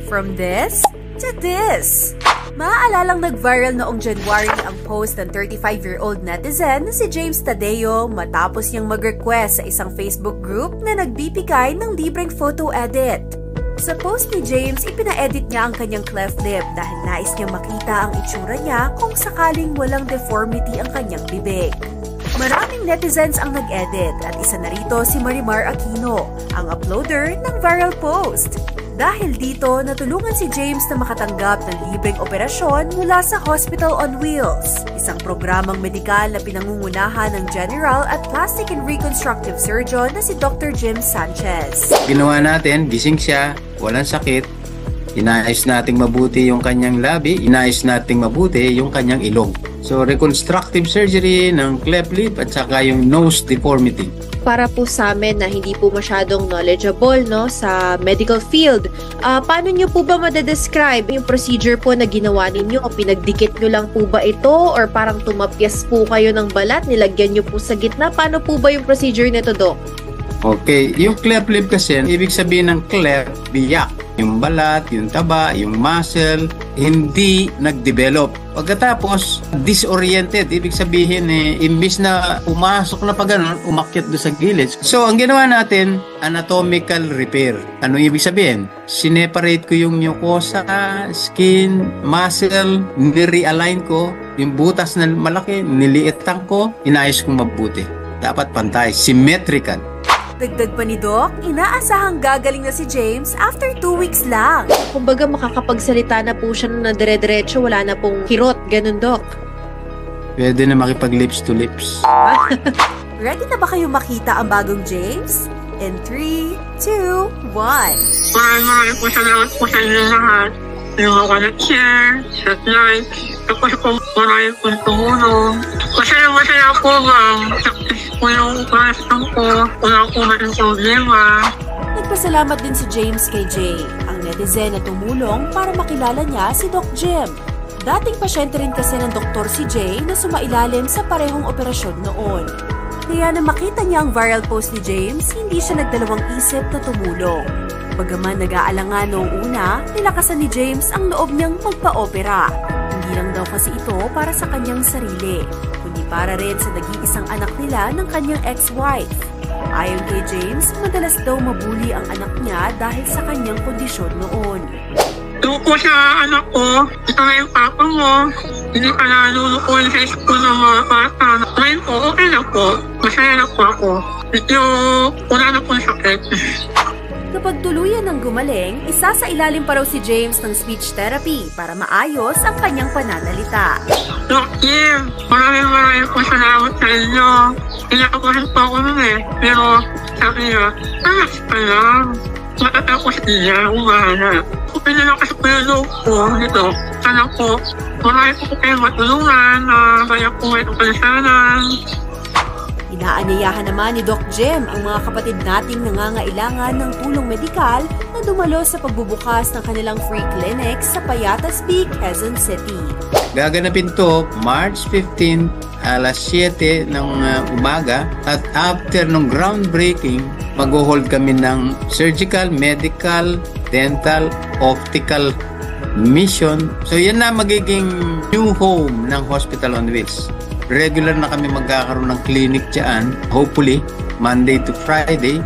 From this to this. Maaalalang nag-viral noong January ang post ng 35-year-old netizen na si James Tadeo matapos niyang mag-request sa isang Facebook group na nagbibigay ng libreng photo edit. Sa post ni James, ipina-edit niya ang kanyang cleft lip dahil nais niyang makita ang itsura niya kung sakaling walang deformity ang kanyang bibig. Maraming netizens ang nag-edit at isa na rito si Marimar Aquino, ang uploader ng viral post. Dahil dito, natulungan si James na makatanggap ng libreng operasyon mula sa Hospital on Wheels, isang programang medikal na pinangungunahan ng General at Plastic and Reconstructive Surgeon na si Dr. Jim Sanchez. Ginawa natin, gising siya, walang sakit, inayos nating mabuti yung kanyang labi, inayos nating mabuti yung kanyang ilong. So, reconstructive surgery ng cleft lip at saka yung nose deformity. Para po sa amin na hindi po masyadong knowledgeable sa medical field, paano nyo po ba madedescribe yung procedure po na ginawa ninyo? O pinagdikit nyo lang po ba ito? Or parang tumapyas po kayo ng balat, nilagyan nyo po sa gitna? Paano po ba yung procedure nito, Doc? Okay, yung cleft lip kasi, ibig sabihin ng cleft, biyak. Yung balat, yung taba, yung muscle, hindi nag-develop. Pagkatapos, disoriented. Ibig sabihin, imbis na pumasok na pa ganun, umakyat doon sa gilid. So, ang ginawa natin, anatomical repair. Ano ibig sabihin? Sineparate ko yung mucosa, skin, muscle, nirealign ko, yung butas na malaki, niliitan ko, inayos kong mabuti. Dapat pantay, symmetrical. Dagdag pa ni Doc, inaasahang gagaling na si James after 2 weeks lang. Kumbaga makakapagsalita na po siya na dire-diretso, wala na pong kirot, ganun, Doc. Pwede na makipag lips to lips. Ready na ba kayo makita ang bagong James? In 3, 2, 1. Maraming po salamat po sa inyo lahat. Yung mga nag-share, share, tapos po maraming po tumulong. Masaya po ma'am. Po yung operasyon ko, wala po natin problema. Nagpasalamat din si James kay Jay, ang netizen na tumulong para makilala niya si Doc Jim. Dating pasyente rin kasi ng doktor si Jay na sumailalim sa parehong operasyon noon. Kaya na makita niya ang viral post ni James, hindi siya nagdalawang isip na tumulong. Bagaman nag-aalangan noong una, nilakasan ni James ang loob niyang magpa-opera. Hindi lang daw kasi ito para sa kanyang sarili, kundi para rin sa nag-iisang anak nila ng kanyang ex-wife. Ayon kay James, madalas daw mabuli ang anak niya dahil sa kanyang kondisyon noon. Ito po sa anak ko, ito na yung papa mo, hindi ka nanunukuhan sa school ng mga bata. Ngayon po, okay na po, masaya na po ako. Ito, wala na po sakit. Kapag tuluyan ng gumaling, isa sa ilalim pa raw si James ng speech therapy para maayos ang kanyang pananalita. Doc Jim, maraming po salamat sa inyo. Inakabahan pa ako nun pero sabi niya, relax ka lang. Matatapos niya, umana. Pinalakas ko yung loob ko nito. Sana po, marami po kayong matulungan na kaya po may kapalisanan. Inaanyayahan naman ni Doc Jim ang mga kapatid nating nangangailangan ng tulong medikal na dumalo sa pagbubukas ng kanilang free clinic sa Payatas Peak, Quezon City. Gaganapin to March 15 alas 7 ng umaga at after ng groundbreaking, mag-hold kami ng surgical, medical, dental, optical mission. So yan na magiging new home ng Hospital on Wheels. Regular na kami magkakaroon ng clinic dyan, hopefully Monday to Friday.